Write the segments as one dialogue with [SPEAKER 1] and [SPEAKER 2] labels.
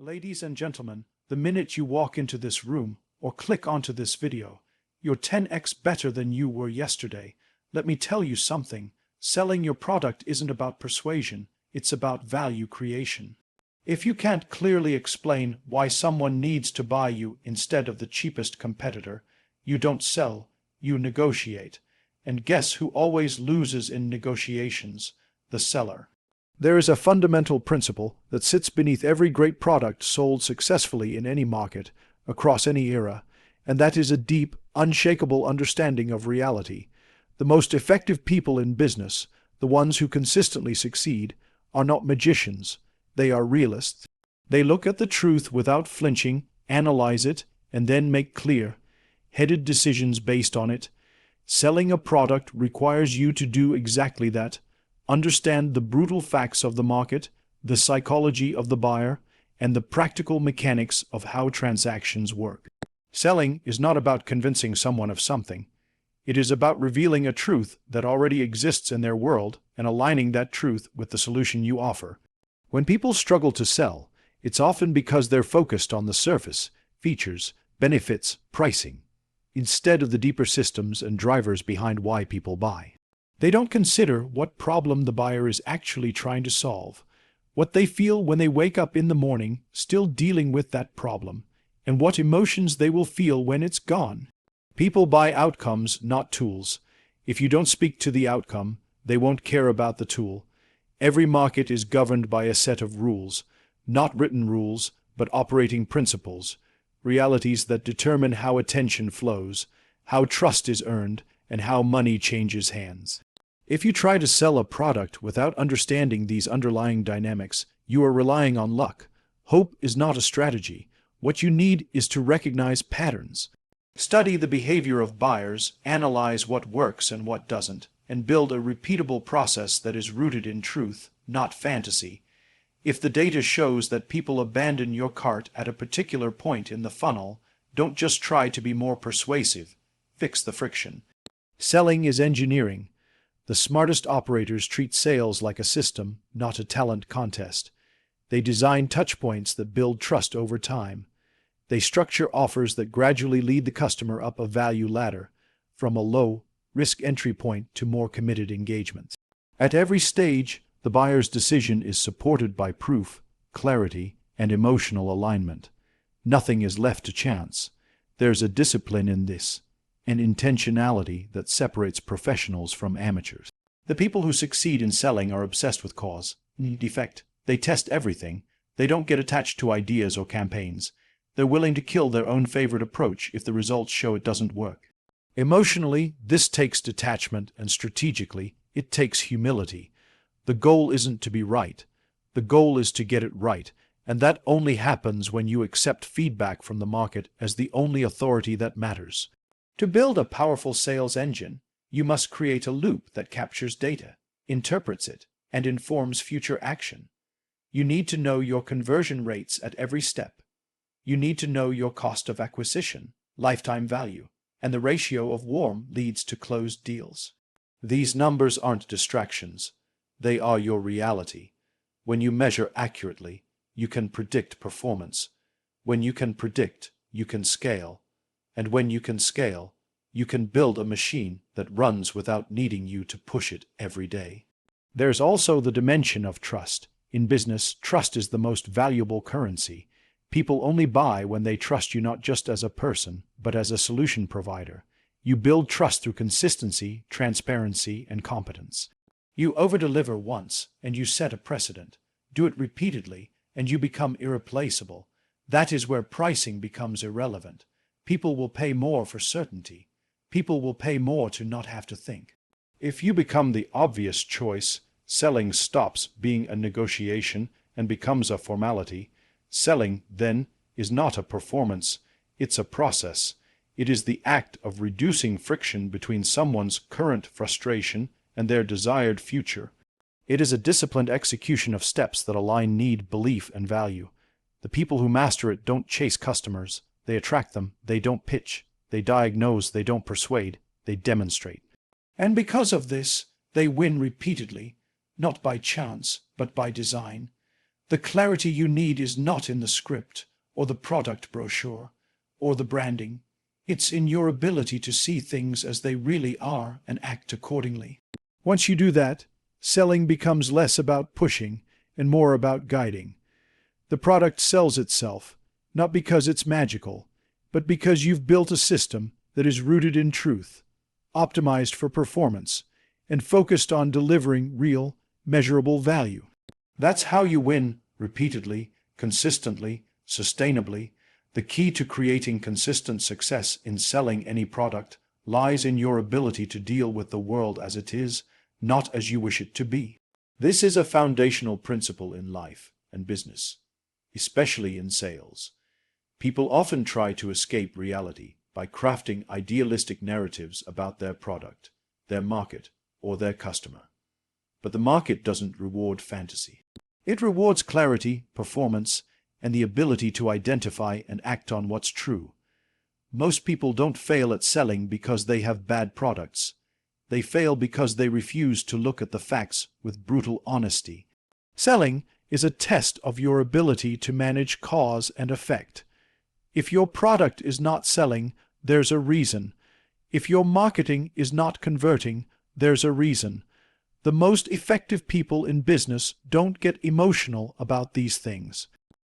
[SPEAKER 1] Ladies and gentlemen, the minute you walk into this room or click onto this video, you're 10x better than you were yesterday. Let me tell you something. Selling your product isn't about persuasion, it's about value creation. If you can't clearly explain why someone needs to buy you instead of the cheapest competitor, you don't sell, you negotiate. And guess who always loses in negotiations? The seller. There is a fundamental principle that sits beneath every great product sold successfully in any market, across any era, and that is a deep, unshakable understanding of reality. The most effective people in business, the ones who consistently succeed, are not magicians. They are realists. They look at the truth without flinching, analyze it, and then make clear-headed decisions based on it. Selling a product requires you to do exactly that. Understand the brutal facts of the market, the psychology of the buyer, and the practical mechanics of how transactions work. Selling is not about convincing someone of something. It is about revealing a truth that already exists in their world and aligning that truth with the solution you offer. When people struggle to sell, it's often because they're focused on the surface, features, benefits, pricing, instead of the deeper systems and drivers behind why people buy. They don't consider what problem the buyer is actually trying to solve, what they feel when they wake up in the morning still dealing with that problem, and what emotions they will feel when it's gone. People buy outcomes, not tools. If you don't speak to the outcome, they won't care about the tool. Every market is governed by a set of rules, not written rules, but operating principles, realities that determine how attention flows, how trust is earned, and how money changes hands. If you try to sell a product without understanding these underlying dynamics, you are relying on luck. Hope is not a strategy. What you need is to recognize patterns. Study the behavior of buyers, analyze what works and what doesn't, and build a repeatable process that is rooted in truth, not fantasy. If the data shows that people abandon your cart at a particular point in the funnel, don't just try to be more persuasive. Fix the friction. Selling is engineering. The smartest operators treat sales like a system, not a talent contest. They design touchpoints that build trust over time. They structure offers that gradually lead the customer up a value ladder, from a low-risk entry point to more committed engagements. At every stage, the buyer's decision is supported by proof, clarity, and emotional alignment. Nothing is left to chance. There's a discipline in this, an intentionality that separates professionals from amateurs. The people who succeed in selling are obsessed with cause, defect. They test everything. They don't get attached to ideas or campaigns. They're willing to kill their own favorite approach if the results show it doesn't work. Emotionally, this takes detachment, and strategically, it takes humility. The goal isn't to be right. The goal is to get it right, and that only happens when you accept feedback from the market as the only authority that matters. To build a powerful sales engine, you must create a loop that captures data, interprets it, and informs future action. You need to know your conversion rates at every step. You need to know your cost of acquisition, lifetime value, and the ratio of warm leads to closed deals. These numbers aren't distractions. They are your reality. When you measure accurately, you can predict performance. When you can predict, you can scale. And when you can scale, you can build a machine that runs without needing you to push it every day. There's also the dimension of trust. In business, trust is the most valuable currency. People only buy when they trust you not just as a person, but as a solution provider. You build trust through consistency, transparency, and competence. You overdeliver once, and you set a precedent. Do it repeatedly, and you become irreplaceable. That is where pricing becomes irrelevant. People will pay more for certainty. People will pay more to not have to think. If you become the obvious choice, selling stops being a negotiation and becomes a formality. Selling, then, is not a performance, it's a process. It is the act of reducing friction between someone's current frustration and their desired future. It is a disciplined execution of steps that align need, belief, and value. The people who master it don't chase customers. They attract them. They don't pitch. They diagnose. They don't persuade. They demonstrate. And because of this, they win repeatedly, not by chance, but by design. The clarity you need is not in the script, or the product brochure, or the branding. It's in your ability to see things as they really are and act accordingly. Once you do that, selling becomes less about pushing and more about guiding. The product sells itself, not because it's magical, but because you've built a system that is rooted in truth, optimized for performance, and focused on delivering real, measurable value. That's how you win repeatedly, consistently, sustainably. The key to creating consistent success in selling any product lies in your ability to deal with the world as it is, not as you wish it to be. This is a foundational principle in life and business, especially in sales. People often try to escape reality by crafting idealistic narratives about their product, their market, or their customer. But the market doesn't reward fantasy. It rewards clarity, performance, and the ability to identify and act on what's true. Most people don't fail at selling because they have bad products. They fail because they refuse to look at the facts with brutal honesty. Selling is a test of your ability to manage cause and effect. If your product is not selling, there's a reason. If your marketing is not converting, there's a reason. The most effective people in business don't get emotional about these things.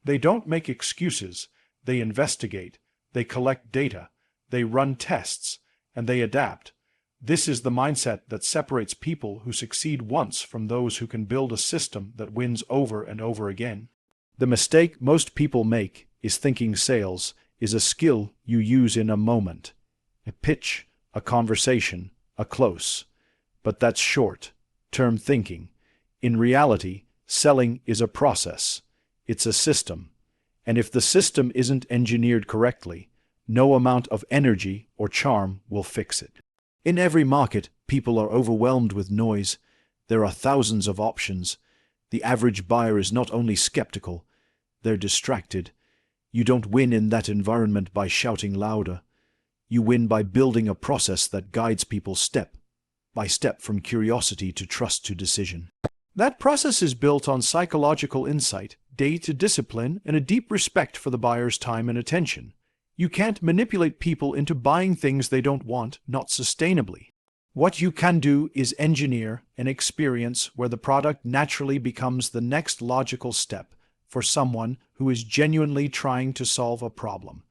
[SPEAKER 1] They don't make excuses. They investigate. They collect data. They run tests. And they adapt. This is the mindset that separates people who succeed once from those who can build a system that wins over and over again. The mistake most people make is thinking sales is a skill you use in a moment. A pitch, a conversation, a close. But that's short-term thinking. In reality, selling is a process. It's a system. And if the system isn't engineered correctly, no amount of energy or charm will fix it. In every market, people are overwhelmed with noise. There are thousands of options. The average buyer is not only skeptical, they're distracted. You don't win in that environment by shouting louder. You win by building a process that guides people step by step from curiosity to trust to decision. That process is built on psychological insight, data discipline, and a deep respect for the buyer's time and attention. You can't manipulate people into buying things they don't want, not sustainably. What you can do is engineer an experience where the product naturally becomes the next logical step for someone who is genuinely trying to solve a problem.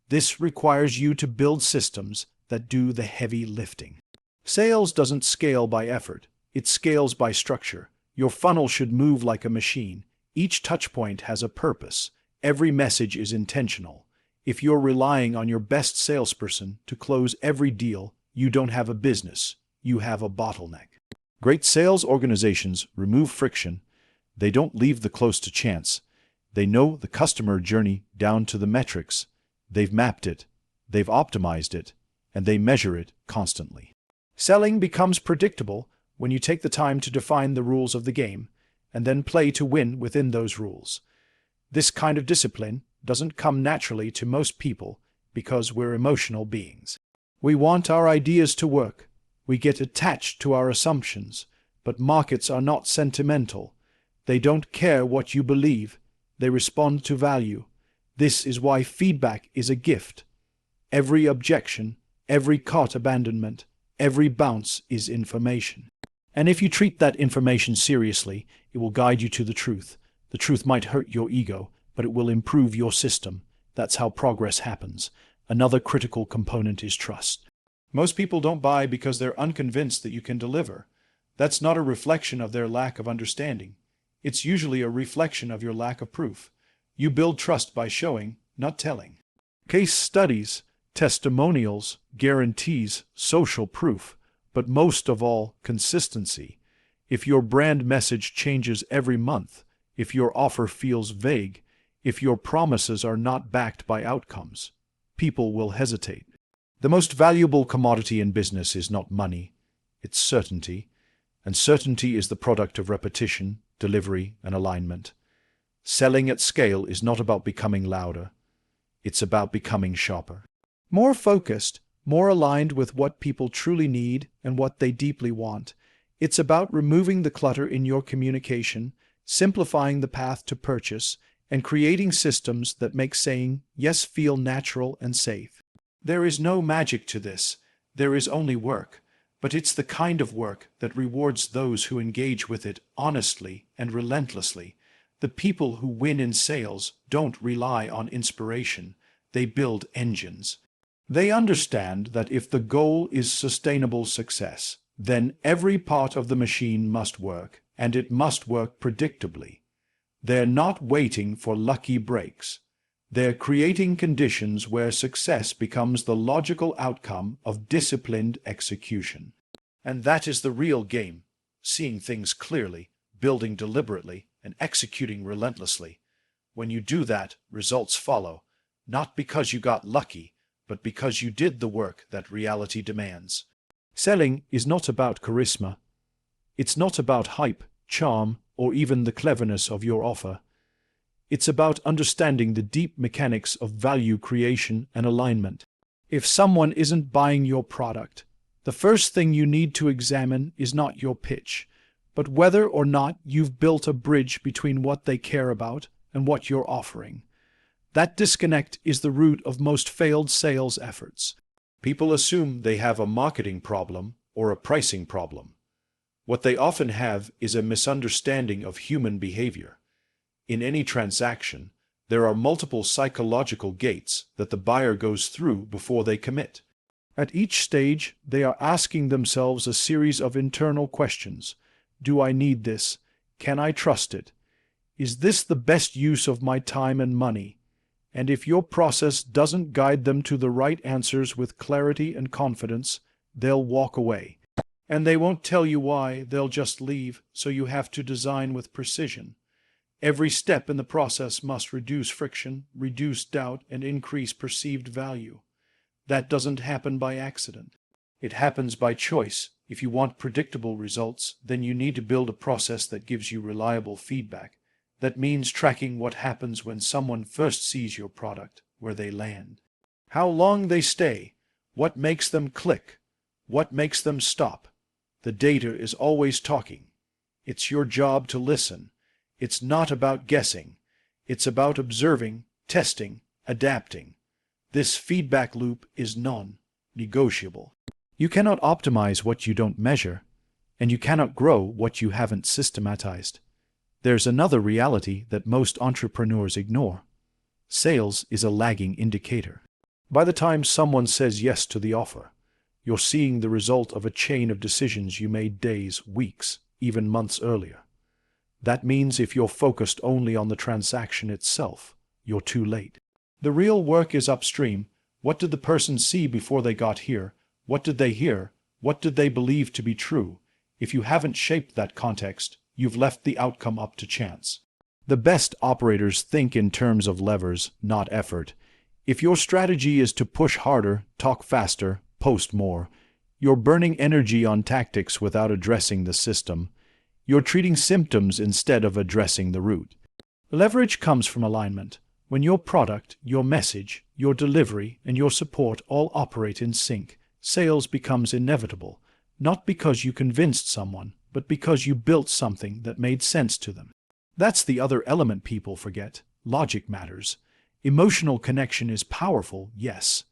[SPEAKER 1] This requires you to build systems that do the heavy lifting. Sales doesn't scale by effort. It scales by structure. Your funnel should move like a machine. Each touchpoint has a purpose. Every message is intentional. If you're relying on your best salesperson to close every deal, you don't have a business. You have a bottleneck. Great sales organizations remove friction. They don't leave the close to chance. They know the customer journey down to the metrics. They've mapped it, they've optimized it, and they measure it constantly. Selling becomes predictable when you take the time to define the rules of the game and then play to win within those rules. This kind of discipline doesn't come naturally to most people because we're emotional beings. We want our ideas to work. We get attached to our assumptions, but markets are not sentimental. They don't care what you believe. They respond to value. This is why feedback is a gift. Every objection, every cart abandonment, every bounce is information. And if you treat that information seriously, it will guide you to the truth. The truth might hurt your ego, but it will improve your system. That's how progress happens. Another critical component is trust. Most people don't buy because they're unconvinced that you can deliver. That's not a reflection of their lack of understanding. It's usually a reflection of your lack of proof. You build trust by showing, not telling. Case studies, testimonials, guarantees, social proof, but most of all, consistency. If your brand message changes every month, if your offer feels vague, if your promises are not backed by outcomes, people will hesitate. The most valuable commodity in business is not money, it's certainty. And certainty is the product of repetition, delivery, and alignment. Selling at scale is not about becoming louder. It's about becoming sharper. More focused, more aligned with what people truly need and what they deeply want. It's about removing the clutter in your communication, simplifying the path to purchase, and creating systems that make saying yes feel natural and safe. There is no magic to this, there is only work, but it's the kind of work that rewards those who engage with it honestly and relentlessly. The people who win in sales don't rely on inspiration, they build engines. They understand that if the goal is sustainable success, then every part of the machine must work, and it must work predictably. They're not waiting for lucky breaks. They're creating conditions where success becomes the logical outcome of disciplined execution. And that is the real game, seeing things clearly, building deliberately, and executing relentlessly. When you do that, results follow, not because you got lucky, but because you did the work that reality demands. Selling is not about charisma. It's not about hype, charm, or even the cleverness of your offer. It's about understanding the deep mechanics of value creation and alignment. If someone isn't buying your product, the first thing you need to examine is not your pitch, but whether or not you've built a bridge between what they care about and what you're offering. That disconnect is the root of most failed sales efforts. People assume they have a marketing problem or a pricing problem. What they often have is a misunderstanding of human behavior. In any transaction, there are multiple psychological gates that the buyer goes through before they commit. At each stage, they are asking themselves a series of internal questions. Do I need this? Can I trust it? Is this the best use of my time and money? And if your process doesn't guide them to the right answers with clarity and confidence, they'll walk away. And they won't tell you why, they'll just leave, so you have to design with precision. Every step in the process must reduce friction, reduce doubt, and increase perceived value. That doesn't happen by accident. It happens by choice. If you want predictable results, then you need to build a process that gives you reliable feedback. That means tracking what happens when someone first sees your product, where they land, how long they stay, what makes them click, what makes them stop. The data is always talking. It's your job to listen. It's not about guessing. It's about observing, testing, adapting. This feedback loop is non-negotiable. You cannot optimize what you don't measure, and you cannot grow what you haven't systematized. There's another reality that most entrepreneurs ignore. Sales is a lagging indicator. By the time someone says yes to the offer, you're seeing the result of a chain of decisions you made days, weeks, even months earlier. That means if you're focused only on the transaction itself, you're too late. The real work is upstream. What did the person see before they got here? What did they hear? What did they believe to be true? If you haven't shaped that context, you've left the outcome up to chance. The best operators think in terms of levers, not effort. If your strategy is to push harder, talk faster, post more, you're burning energy on tactics without addressing the system. You're treating symptoms instead of addressing the root. Leverage comes from alignment. When your product, your message, your delivery, and your support all operate in sync, sales becomes inevitable, not because you convinced someone, but because you built something that made sense to them. That's the other element people forget. Logic matters. Emotional connection is powerful, yes,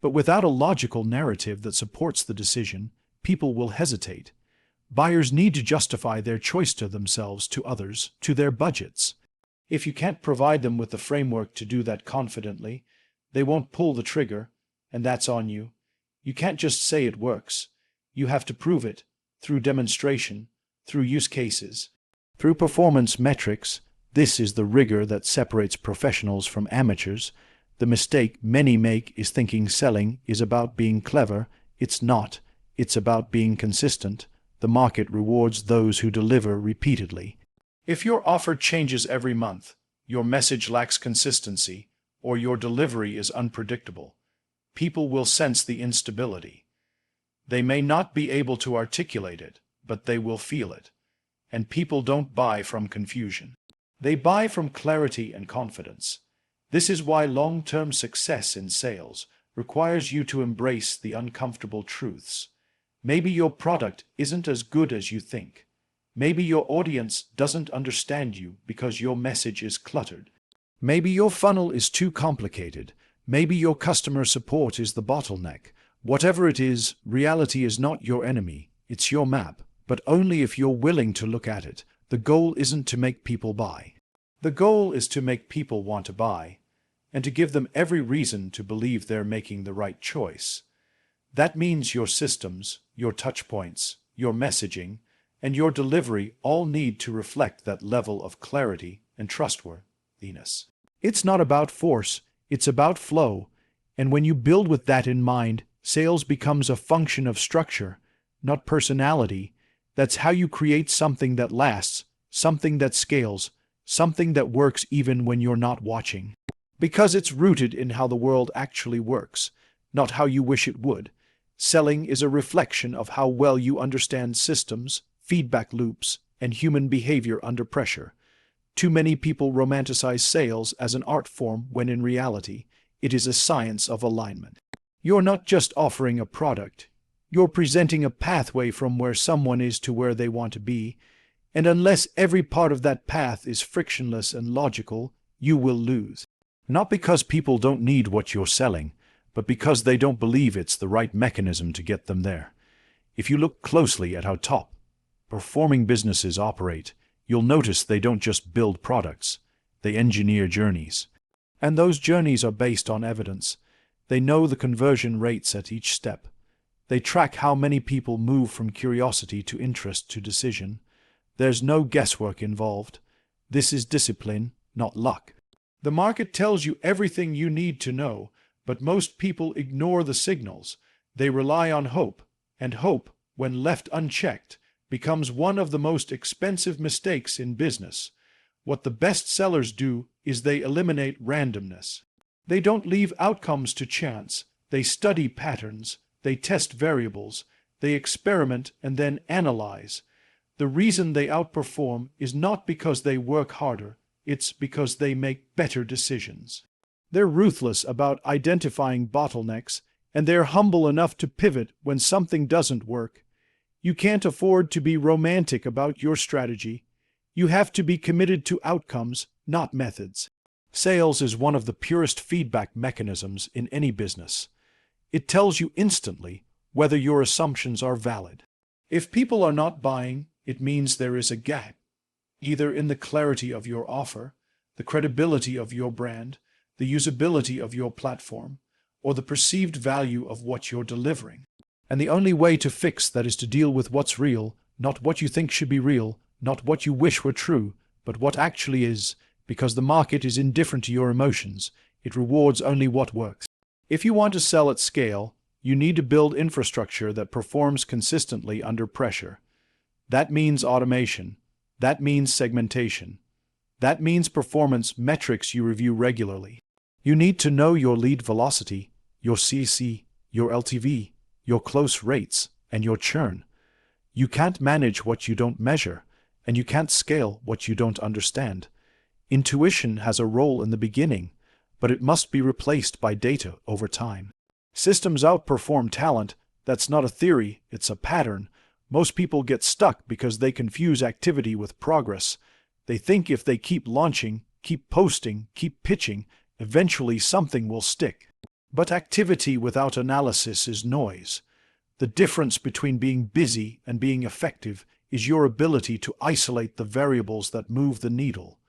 [SPEAKER 1] but without a logical narrative that supports the decision, people will hesitate. Buyers need to justify their choice to themselves, to others, to their budgets. If you can't provide them with the framework to do that confidently, they won't pull the trigger, and that's on you. You can't just say it works. You have to prove it, through demonstration, through use cases, through performance metrics. This is the rigor that separates professionals from amateurs. The mistake many make is thinking selling is about being clever. It's not. It's about being consistent. The market rewards those who deliver repeatedly. If your offer changes every month, your message lacks consistency, or your delivery is unpredictable, people will sense the instability. They may not be able to articulate it, but they will feel it. And people don't buy from confusion. They buy from clarity and confidence. This is why long-term success in sales requires you to embrace the uncomfortable truths. Maybe your product isn't as good as you think. Maybe your audience doesn't understand you because your message is cluttered. Maybe your funnel is too complicated. Maybe your customer support is the bottleneck. Whatever it is, reality is not your enemy. It's your map, but only if you're willing to look at it. The goal isn't to make people buy. The goal is to make people want to buy, and to give them every reason to believe they're making the right choice. That means your systems, your touchpoints, your messaging, and your delivery all need to reflect that level of clarity and trustworthiness. It's not about force, it's about flow, and when you build with that in mind, sales becomes a function of structure, not personality. That's how you create something that lasts, something that scales, something that works even when you're not watching. Because it's rooted in how the world actually works, not how you wish it would. Selling is a reflection of how well you understand systems, feedback loops, and human behavior under pressure. Too many people romanticize sales as an art form when in reality, it is a science of alignment. You're not just offering a product. You're presenting a pathway from where someone is to where they want to be, and unless every part of that path is frictionless and logical, you will lose. Not because people don't need what you're selling, but because they don't believe it's the right mechanism to get them there. If you look closely at how top-performing businesses operate, you'll notice they don't just build products, they engineer journeys. And those journeys are based on evidence. They know the conversion rates at each step. They track how many people move from curiosity to interest to decision. There's no guesswork involved. This is discipline, not luck. The market tells you everything you need to know, but most people ignore the signals. They rely on hope, and hope, when left unchecked, becomes one of the most expensive mistakes in business. What the best sellers do is they eliminate randomness. They don't leave outcomes to chance. They study patterns. They test variables. They experiment and then analyze. The reason they outperform is not because they work harder. It's because they make better decisions. They're ruthless about identifying bottlenecks, and they're humble enough to pivot when something doesn't work. You can't afford to be romantic about your strategy. You have to be committed to outcomes, not methods. Sales is one of the purest feedback mechanisms in any business. It tells you instantly whether your assumptions are valid. If people are not buying, it means there is a gap, either in the clarity of your offer, the credibility of your brand, the usability of your platform, or the perceived value of what you're delivering. And the only way to fix that is to deal with what's real, not what you think should be real, not what you wish were true, but what actually is, because the market is indifferent to your emotions. It rewards only what works. If you want to sell at scale, you need to build infrastructure that performs consistently under pressure. That means automation. That means segmentation. That means performance metrics you review regularly. You need to know your lead velocity, your CC, your LTV, your close rates, and your churn. You can't manage what you don't measure, and you can't scale what you don't understand. Intuition has a role in the beginning, but it must be replaced by data over time. Systems outperform talent. That's not a theory, it's a pattern. Most people get stuck because they confuse activity with progress. They think if they keep launching, keep posting, keep pitching, eventually something will stick. But activity without analysis is noise. The difference between being busy and being effective is your ability to isolate the variables that move the needle.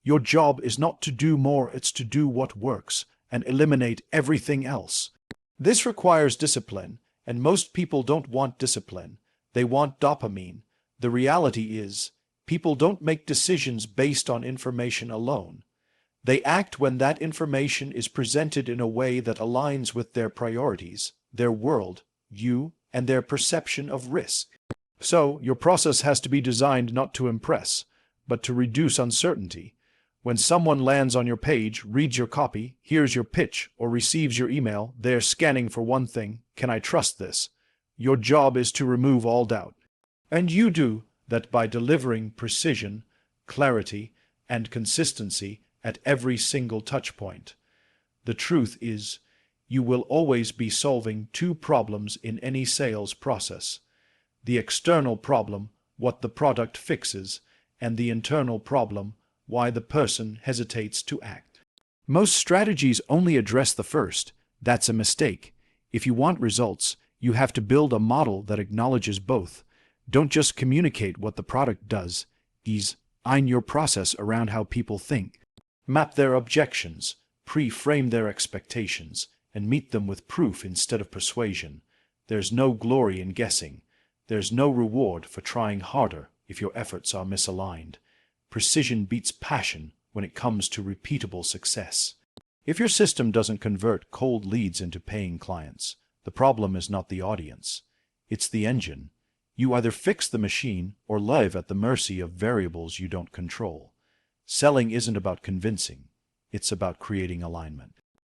[SPEAKER 1] Your job is not to do more, it's to do what works and eliminate everything else. This requires discipline, and most people don't want discipline. They want dopamine. The reality is, people don't make decisions based on information alone. They act when that information is presented in a way that aligns with their priorities, their world, you, and their perception of risk. So, your process has to be designed not to impress, but to reduce uncertainty. When someone lands on your page, reads your copy, hears your pitch, or receives your email, they're scanning for one thing: can I trust this? Your job is to remove all doubt. And you do that by delivering precision, clarity, and consistency at every single touchpoint. The truth is, you will always be solving two problems in any sales process: the external problem, what the product fixes, and the internal problem, why the person hesitates to act. Most strategies only address the first. That's a mistake. If you want results, you have to build a model that acknowledges both. Don't just communicate what the product does. Design your process around how people think. Map their objections, pre-frame their expectations, and meet them with proof instead of persuasion. There's no glory in guessing. There's no reward for trying harder if your efforts are misaligned. Precision beats passion when it comes to repeatable success. If your system doesn't convert cold leads into paying clients, the problem is not the audience. It's the engine. You either fix the machine or live at the mercy of variables you don't control. Selling isn't about convincing. It's about creating alignment.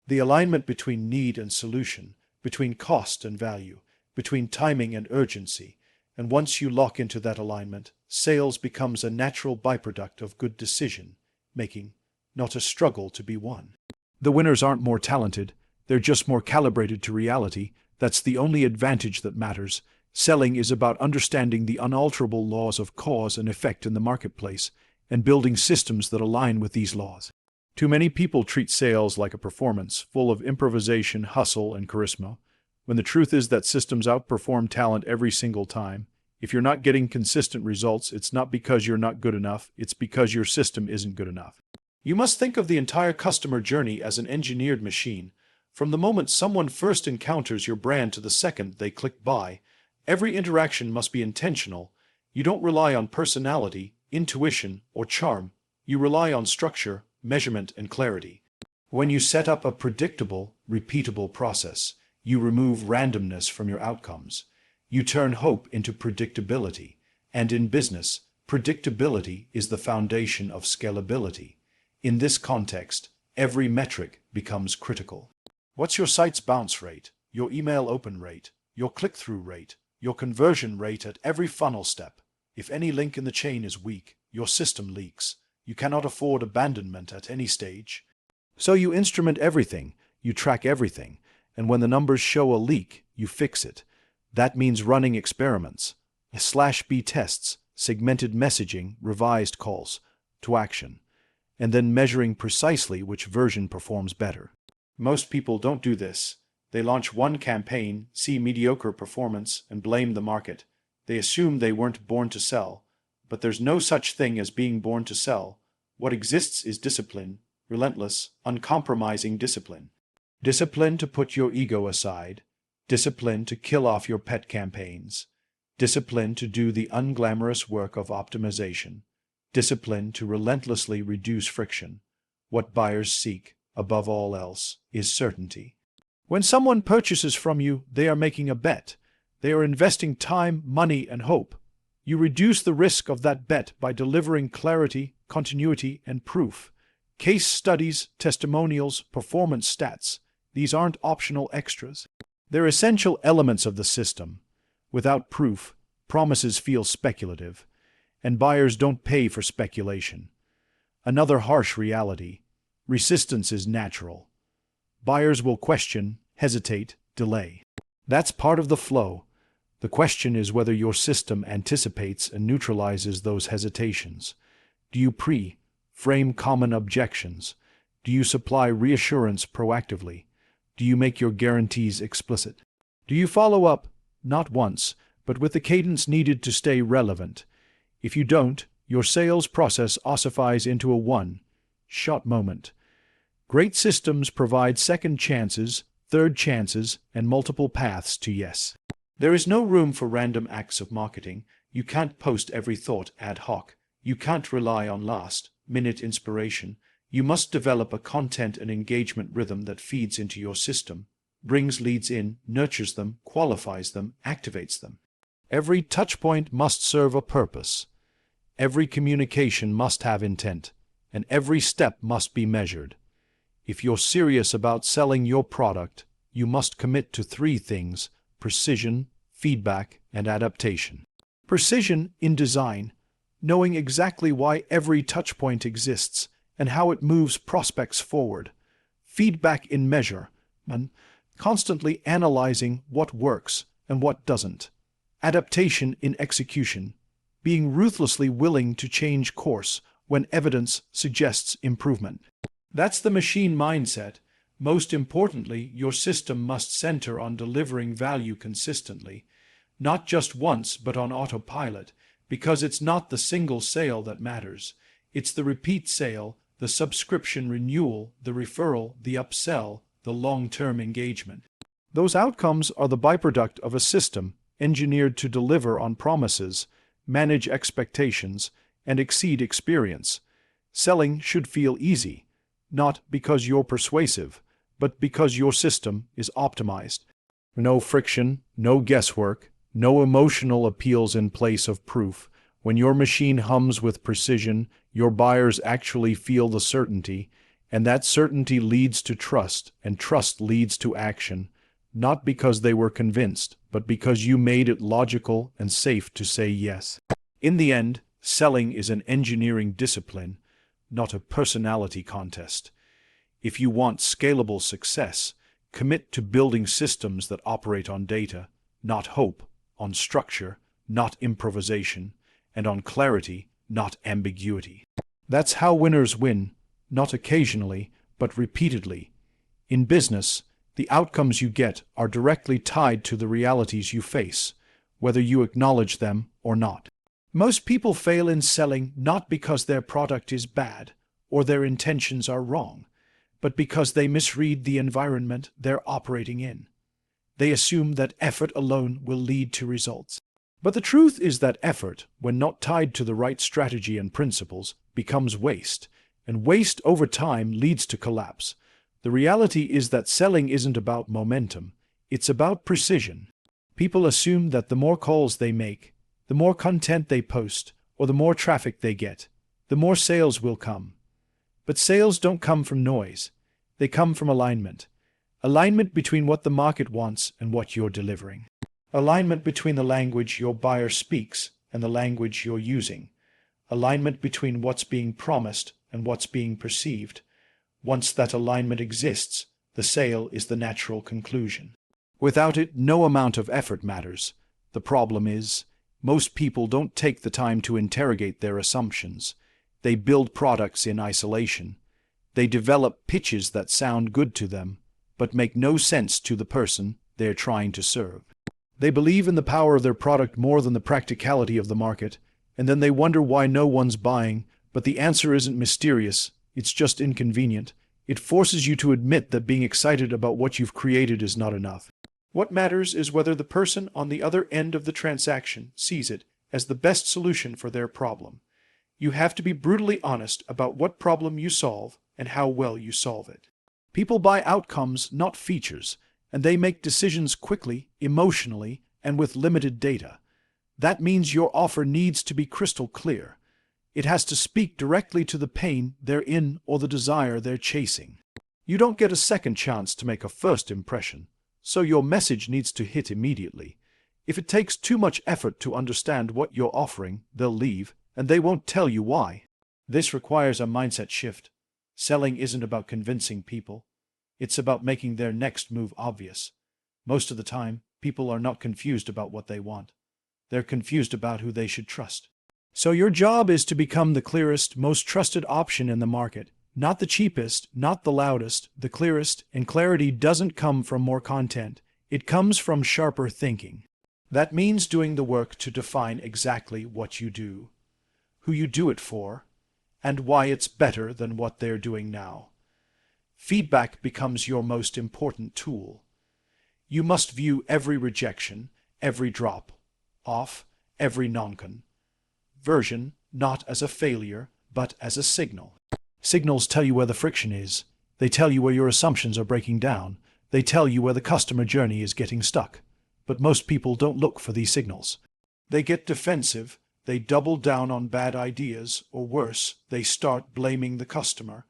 [SPEAKER 1] The alignment between need and solution, between cost and value, between timing and urgency. And once you lock into that alignment, sales becomes a natural byproduct of good decision-making, not a struggle to be won. The winners aren't more talented, they're just more calibrated to reality. That's the only advantage that matters. Selling is about understanding the unalterable laws of cause and effect in the marketplace and building systems that align with these laws. Too many people treat sales like a performance, full of improvisation, hustle, and charisma, when the truth is that systems outperform talent every single time. If you're not getting consistent results, it's not because you're not good enough, it's because your system isn't good enough. You must think of the entire customer journey as an engineered machine. From the moment someone first encounters your brand to the second they click buy, every interaction must be intentional. You don't rely on personality, intuition, or charm. You rely on structure, measurement, and clarity. When you set up a predictable, repeatable process, you remove randomness from your outcomes. You turn hope into predictability. And in business, predictability is the foundation of scalability. In this context, every metric becomes critical. What's your site's bounce rate, your email open rate, your click-through rate, your conversion rate at every funnel step? If any link in the chain is weak, your system leaks. You cannot afford abandonment at any stage. So you instrument everything, you track everything, and when the numbers show a leak, you fix it. That means running experiments, /B tests, segmented messaging, revised calls to action, and then measuring precisely which version performs better. Most people don't do this. They launch one campaign, see mediocre performance, and blame the market. They assume they weren't born to sell. But there's no such thing as being born to sell. What exists is discipline, relentless, uncompromising discipline. Discipline to put your ego aside. Discipline to kill off your pet campaigns. Discipline to do the unglamorous work of optimization. Discipline to relentlessly reduce friction. What buyers seek, above all else, is certainty. When someone purchases from you, they are making a bet. They are investing time, money, and hope. You reduce the risk of that bet by delivering clarity, continuity, and proof. Case studies, testimonials, performance stats. These aren't optional extras. They're essential elements of the system. Without proof, promises feel speculative, and buyers don't pay for speculation. Another harsh reality: resistance is natural. Buyers will question, hesitate, delay. That's part of the flow. The question is whether your system anticipates and neutralizes those hesitations. Do you pre-frame common objections? Do you supply reassurance proactively? Do you make your guarantees explicit? Do you follow up, not once, but with the cadence needed to stay relevant? If you don't, your sales process ossifies into a one-shot moment. Great systems provide second chances, third chances, and multiple paths to yes. There is no room for random acts of marketing. You can't post every thought ad hoc. You can't rely on last-minute inspiration. You must develop a content and engagement rhythm that feeds into your system, brings leads in, nurtures them, qualifies them, activates them. Every touchpoint must serve a purpose. Every communication must have intent, and every step must be measured. If you're serious about selling your product, you must commit to three things: precision, feedback, and adaptation. Precision in design, knowing exactly why every touchpoint exists and how it moves prospects forward. Feedback in measurement, constantly analyzing what works and what doesn't. Adaptation in execution, being ruthlessly willing to change course when evidence suggests improvement. That's the machine mindset. Most importantly, your system must center on delivering value consistently, not just once but on autopilot, because it's not the single sale that matters. It's the repeat sale, the subscription renewal, the referral, the upsell, the long-term engagement. Those outcomes are the byproduct of a system engineered to deliver on promises, manage expectations, and exceed experience. Selling should feel easy, not because you're persuasive, but because your system is optimized. No friction, no guesswork, no emotional appeals in place of proof. When your machine hums with precision, your buyers actually feel the certainty, and that certainty leads to trust, and trust leads to action, not because they were convinced, but because you made it logical and safe to say yes. In the end, selling is an engineering discipline, not a personality contest. If you want scalable success, commit to building systems that operate on data, not hope, on structure, not improvisation, and on clarity, not ambiguity. That's how winners win, not occasionally, but repeatedly. In business, the outcomes you get are directly tied to the realities you face, whether you acknowledge them or not. Most people fail in selling not because their product is bad or their intentions are wrong, but because they misread the environment they're operating in. They assume that effort alone will lead to results. But the truth is that effort, when not tied to the right strategy and principles, becomes waste, and waste over time leads to collapse. The reality is that selling isn't about momentum, it's about precision. People assume that the more calls they make, the more content they post, or the more traffic they get, the more sales will come. But sales don't come from noise. They come from alignment. Alignment between what the market wants and what you're delivering. Alignment between the language your buyer speaks and the language you're using. Alignment between what's being promised and what's being perceived. Once that alignment exists, the sale is the natural conclusion. Without it, no amount of effort matters. The problem is, most people don't take the time to interrogate their assumptions. They build products in isolation. They develop pitches that sound good to them, but make no sense to the person they're trying to serve. They believe in the power of their product more than the practicality of the market, and then they wonder why no one's buying, but the answer isn't mysterious, it's just inconvenient. It forces you to admit that being excited about what you've created is not enough. What matters is whether the person on the other end of the transaction sees it as the best solution for their problem. You have to be brutally honest about what problem you solve and how well you solve it. People buy outcomes, not features, and they make decisions quickly, emotionally, and with limited data. That means your offer needs to be crystal clear. It has to speak directly to the pain they're in or the desire they're chasing. You don't get a second chance to make a first impression, so your message needs to hit immediately. If it takes too much effort to understand what you're offering, they'll leave, and they won't tell you why. This requires a mindset shift. Selling isn't about convincing people. It's about making their next move obvious. Most of the time, people are not confused about what they want. They're confused about who they should trust. So your job is to become the clearest, most trusted option in the market. Not the cheapest, not the loudest, the clearest, and clarity doesn't come from more content. It comes from sharper thinking. That means doing the work to define exactly what you do, who you do it for, and why it's better than what they're doing now. Feedback becomes your most important tool. You must view every rejection, every drop off, every non-conversion, not as a failure, but as a signal. Signals tell you where the friction is. They tell you where your assumptions are breaking down. They tell you where the customer journey is getting stuck. But most people don't look for these signals. They get defensive, they double down on bad ideas, or worse, they start blaming the customer.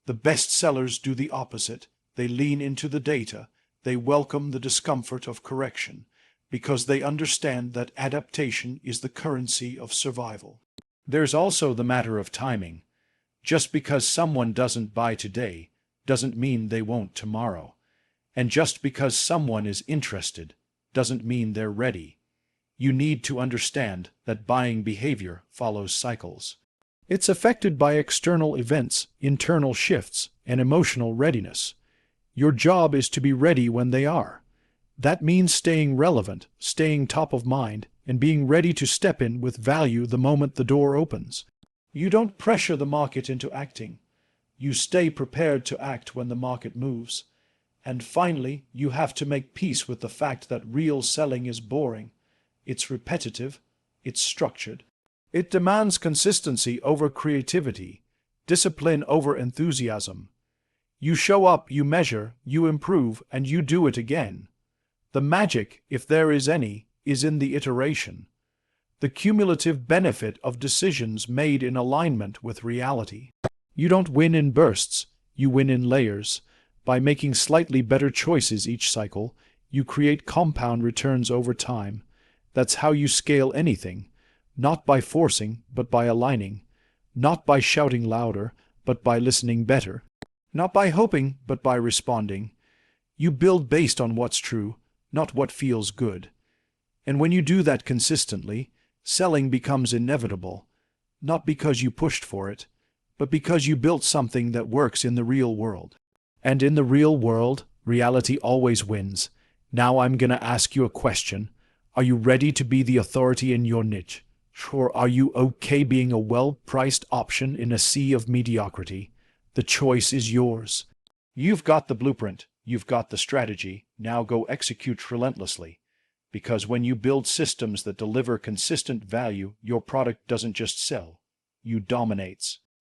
[SPEAKER 1] The best sellers do the opposite. They lean into the data. They welcome the discomfort of correction, because they understand that adaptation is the currency of survival. There's also the matter of timing. Just because someone doesn't buy today doesn't mean they won't tomorrow. And just because someone is interested doesn't mean they're ready. you need to understand that buying behavior follows cycles. It's affected by external events, internal shifts, and emotional readiness. Your job is to be ready when they are. That means staying relevant, staying top of mind, and being ready to step in with value the moment the door opens. You don't pressure the market into acting. You stay prepared to act when the market moves. And finally, you have to make peace with the fact that real selling is boring. It's repetitive. It's structured. It demands consistency over creativity, discipline over enthusiasm. You show up, you measure, you improve, and you do it again. The magic, if there is any, is in the iteration. The cumulative benefit of decisions made in alignment with reality. You don't win in bursts, you win in layers. By making slightly better choices each cycle, you create compound returns over time. That's how you scale anything, not by forcing, but by aligning, not by shouting louder, but by listening better, not by hoping, but by responding. You build based on what's true, not what feels good. And when you do that consistently, selling becomes inevitable, not because you pushed for it, but because you built something that works in the real world. And in the real world, reality always wins. Now I'm gonna ask you a question. Are you ready to be the authority in your niche? Or are you okay being a well-priced option in a sea of mediocrity? The choice is yours. You've got the blueprint. You've got the strategy. Now go execute relentlessly. Because when you build systems that deliver consistent value, your product doesn't just sell. You dominates.